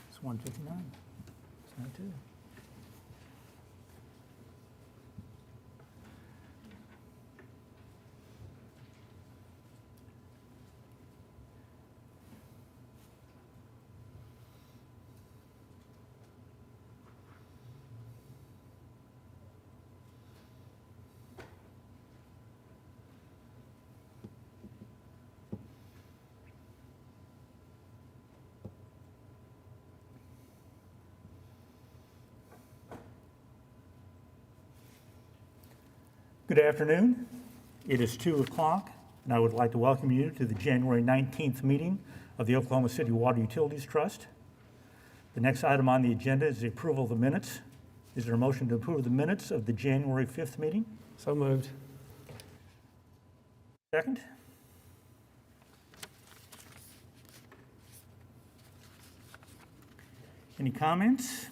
It's 1:59. It's not too. Good afternoon. It is 2 o'clock, and I would like to welcome you to the January 19th meeting of the Oklahoma City Water Utilities Trust. The next item on the agenda is the approval of the minutes. Is there a motion to approve the minutes of the January 5th meeting? So moved. Second? Any comments?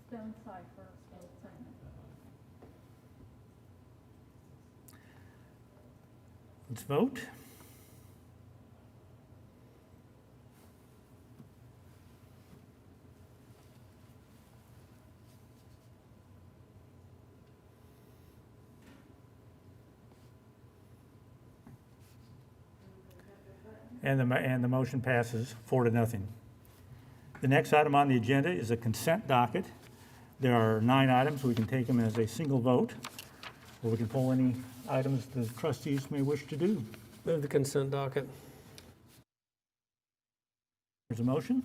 Stone cipher, Old Simon. Let's vote. And the motion passes 4-0. The next item on the agenda is a consent docket. There are 9 items. We can take them as a single vote, or we can pull any items the trustees may wish to do. Move the consent docket. There's a motion.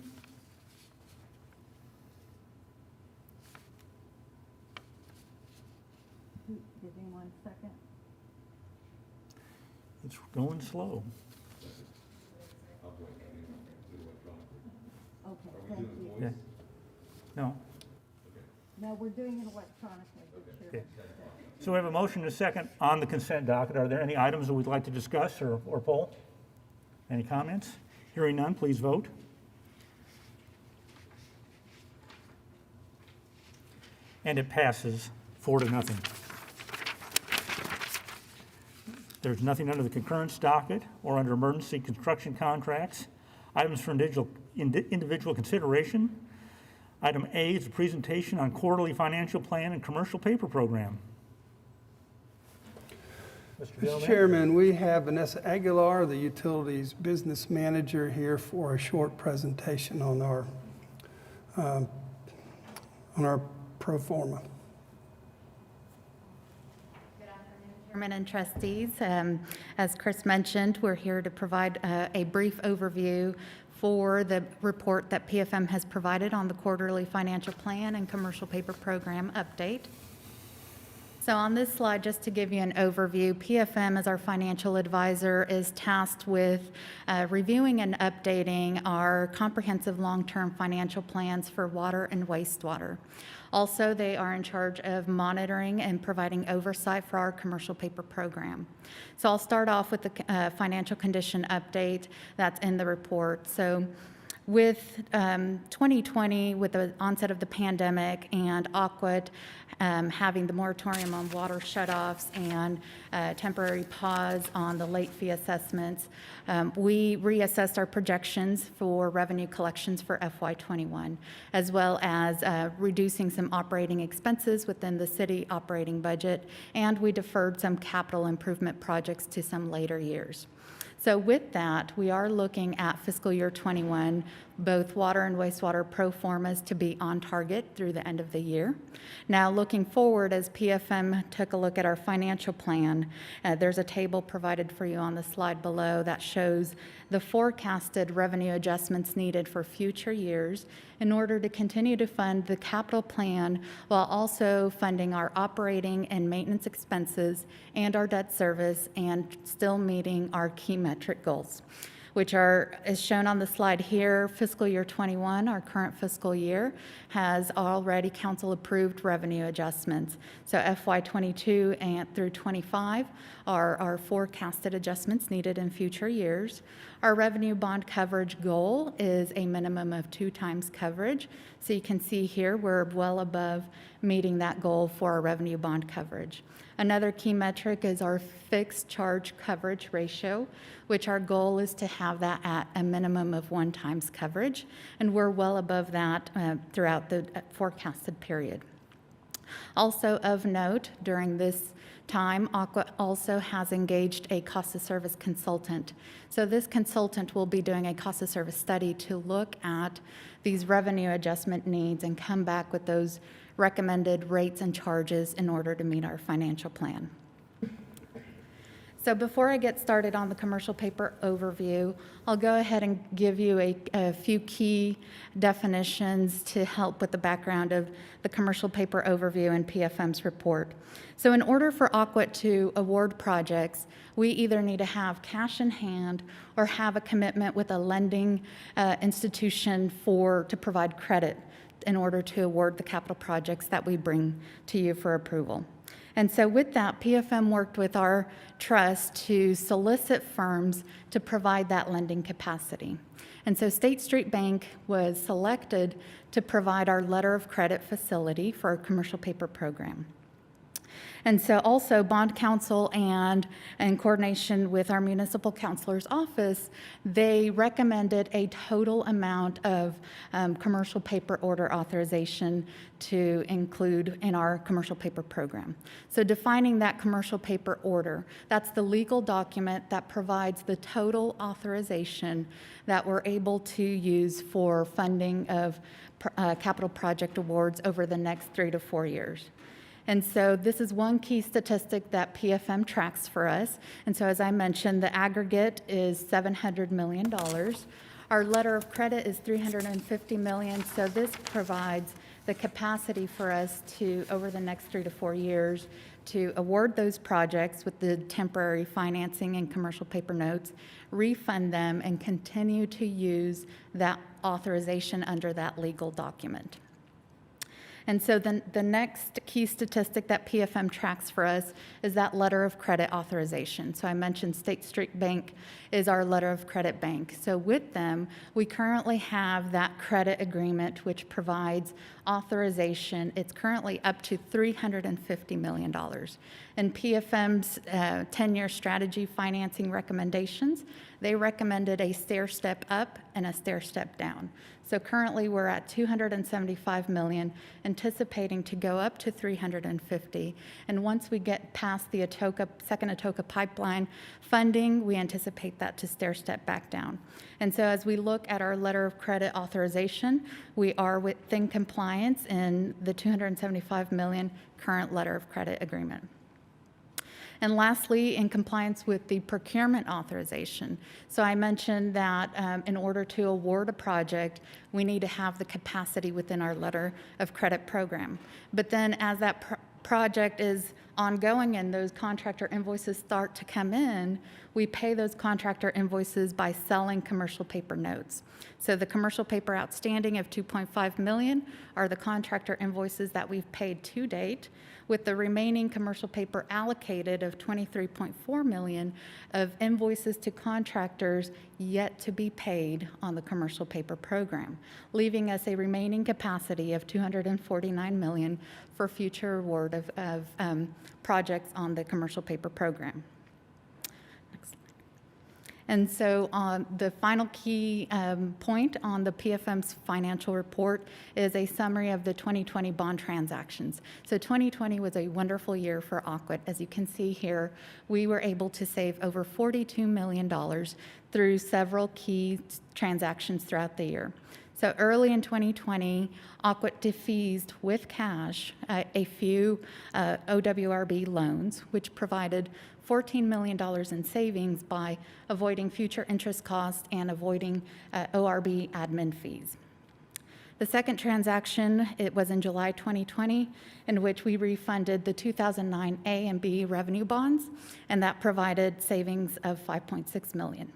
Give me 1 second. It's going slow. Okay, thank you. Yeah. No? No, we're doing it electronically this year. Okay. So we have a motion and a second on the consent docket. Are there any items that we'd like to discuss or poll? Any comments? Hearing none, please vote. And it passes 4-0. There's nothing under the concurrence docket or under emergency construction contracts. Items for individual consideration. Item A is a presentation on quarterly financial plan and commercial paper program. Mr. Chairman, we have Vanessa Aguilar, the Utilities Business Manager, here for a short presentation on our pro forma. Good afternoon, Chairman and trustees. As Chris mentioned, we're here to provide a brief overview for the report that PFM has provided on the quarterly financial plan and commercial paper program update. So on this slide, just to give you an overview, PFM, as our financial advisor, is tasked with reviewing and updating our comprehensive long-term financial plans for water and wastewater. Also, they are in charge of monitoring and providing oversight for our commercial paper program. So I'll start off with the financial condition update that's in the report. So with 2020, with the onset of the pandemic and AQUIT having the moratorium on water shutoffs and temporary pause on the late fee assessments, we reassessed our projections for revenue collections for FY21, as well as reducing some operating expenses within the city operating budget, and we deferred some capital improvement projects to some later years. So with that, we are looking at fiscal year 21, both water and wastewater pro formas to be on target through the end of the year. Now, looking forward, as PFM took a look at our financial plan, there's a table provided for you on the slide below that shows the forecasted revenue adjustments needed for future years in order to continue to fund the capital plan while also funding our operating and maintenance expenses and our debt service and still meeting our key metric goals, which are, as shown on the slide here, fiscal year 21, our current fiscal year, has already council-approved revenue adjustments. So FY22 and through 25 are our forecasted adjustments needed in future years. Our revenue bond coverage goal is a minimum of 2 times coverage. So you can see here we're well above meeting that goal for our revenue bond coverage. Another key metric is our fixed charge coverage ratio, which our goal is to have that at a minimum of 1 times coverage, and we're well above that throughout the forecasted period. Also of note, during this time, Aqua also has engaged a cost of service consultant. So this consultant will be doing a cost of service study to look at these revenue adjustment needs and come back with those recommended rates and charges in order to meet our financial plan. So before I get started on the commercial paper overview, I'll go ahead and give you a few key definitions to help with the background of the commercial paper overview and PFM's report. So in order for Aqua to award projects, we either need to have cash in hand or have a commitment with a lending institution to provide credit in order to award the capital projects that we bring to you for approval. And so with that, PFM worked with our trust to solicit firms to provide that lending capacity. And so State Street Bank was selected to provide our letter of credit facility for our commercial paper program. And so also Bond Counsel and in coordination with our municipal counselor's office, they recommended a total amount of commercial paper order authorization to include in our commercial paper program. So defining that commercial paper order, that's the legal document that provides the total authorization that we're able to use for funding of capital project awards over the next 3 to 4 years. And so this is one key statistic that PFM tracks for us. And so as I mentioned, the aggregate is $700 million. Our letter of credit is $350 million. So this provides the capacity for us to, over the next 3 to 4 years, to award those projects with the temporary financing and commercial paper notes, refund them, and continue to use that authorization under that legal document. And so the next key statistic that PFM tracks for us is that letter of credit authorization. So I mentioned State Street Bank is our letter of credit bank. So with them, we currently have that credit agreement which provides authorization. It's currently up to $350 million. In PFM's 10-year strategy financing recommendations, they recommended a stair step up and a stair step down. So currently we're at $275 million, anticipating to go up to $350. And once we get past the second Atoka pipeline funding, we anticipate that to stair step back down. And so as we look at our letter of credit authorization, we are within compliance in the $275 million current letter of credit agreement. And lastly, in compliance with the procurement authorization. So I mentioned that in order to award a project, we need to have the capacity within our letter of credit program. But then as that project is ongoing and those contractor invoices start to come in, we pay those contractor invoices by selling commercial paper notes. So the commercial paper outstanding of $2.5 million are the contractor invoices that we've paid to date, with the remaining commercial paper allocated of $23.4 million of invoices to contractors yet to be paid on the commercial paper program, leaving us a remaining capacity of $249 million for future award of projects on the commercial paper program. And so the final key point on the PFM's financial report is a summary of the 2020 bond transactions. So 2020 was a wonderful year for Aqua. As you can see here, we were able to save over $42 million through several key transactions throughout the year. So early in 2020, Aqua defeased with cash a few OWRB loans, which provided $14 million in savings by avoiding future interest costs and avoiding ORB admin fees. The second transaction, it was in July 2020, in which we refunded the 2009 A and B revenue bonds, and that provided savings of $5.6 million.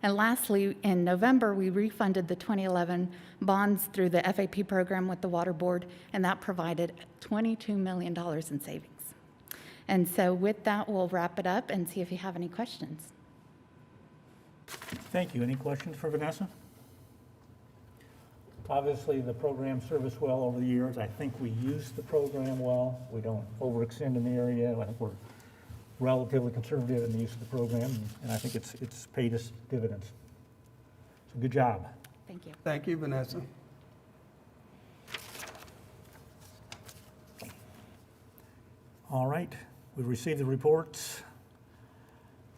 And lastly, in November, we refunded the 2011 bonds through the FAP program with the Water Board, and that provided $22 million in savings. And so with that, we'll wrap it up and see if you have any questions. Thank you. Any questions for Vanessa? Obviously, the program served us well over the years. I think we use the program well. We don't overextend in the area. I think we're relatively conservative in the use of the program, and I think it's paid us dividends. So good job. Thank you. Thank you, Vanessa. All right, we've received the reports.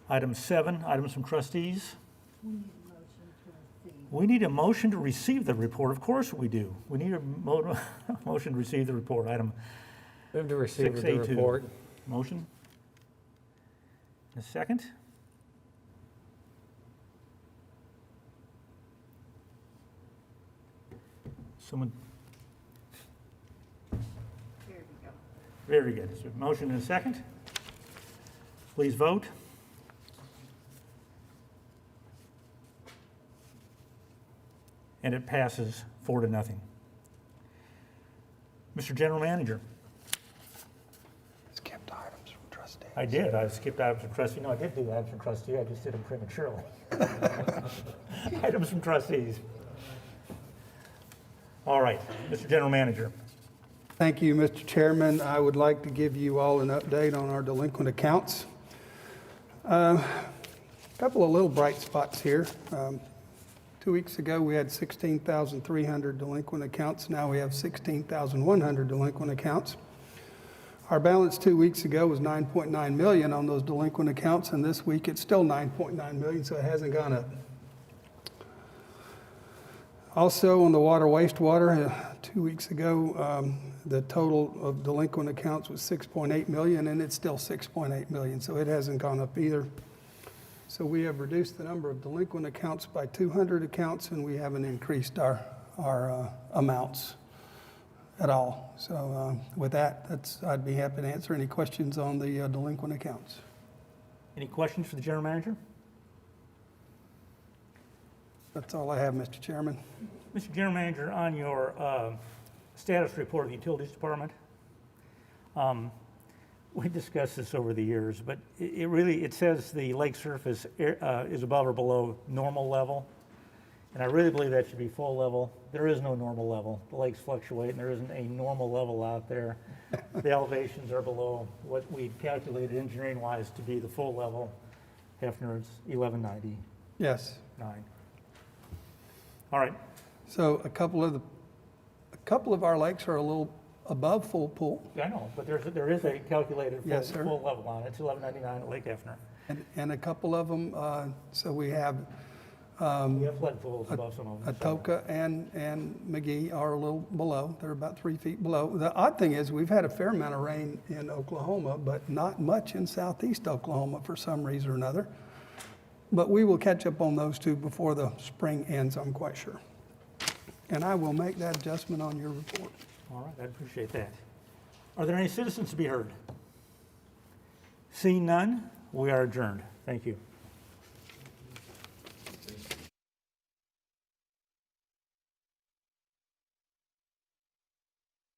Item 7, items from trustees. We need a motion to receive the report. Of course we do. We need a motion to receive the report. Item Move to receive the 6A2. report. Motion? A second? Someone? Very good. So motion and a second. Please vote. And it passes 4-0. Mr. General Manager. Skipped items from trustee. I did. I skipped items from trustee. No, I did do items from trustee. I just did them prematurely. Items from trustees. All right, Mr. General Manager. Thank you, Mr. Chairman. I would like to give you all an update on our delinquent accounts. A couple of little bright spots here. 2 weeks ago, we had 16,300 delinquent accounts. Now we have 16,100 delinquent accounts. Our balance 2 weeks ago was 9.9 million on those delinquent accounts, and this week it's still 9.9 million, so it hasn't gone up. Also, on the water wastewater, 2 weeks ago, the total of delinquent accounts was 6.8 million, and it's still 6.8 million, so it hasn't gone up either. So we have reduced the number of delinquent accounts by 200 accounts, and we haven't increased our amounts at all. So with that, I'd be happy to answer any questions on the delinquent accounts. Any questions for the General Manager? That's all I have, Mr. Chairman. Mr. General Manager, on your status report of the Utilities Department, we discussed this over the years, but it says the lake surface is above or below normal level, and I really believe that should be full level. There is no normal level. The lakes fluctuate, and there isn't a normal level out there. The elevations are below what we calculated engineering-wise to be the full level. Hefner's 1199. Yes. All right. So a couple of our lakes are a little above full pool, Yeah, I know, but there is a calculated Yes, sir. full level on it. It's 1199 at Lake Hefner. and a couple of them, so we have We have flood pools above some of them. so- Atoka and McGee are a little below. They're about 3 feet below. The odd thing is we've had a fair amount of rain in Oklahoma, but not much in southeast Oklahoma for some reason or another. But we will catch up on those two before the spring ends, I'm quite sure. And I will make that adjustment on your report. All right, I appreciate that. Are there any citizens to be heard? Seeing none, we are adjourned. Thank you.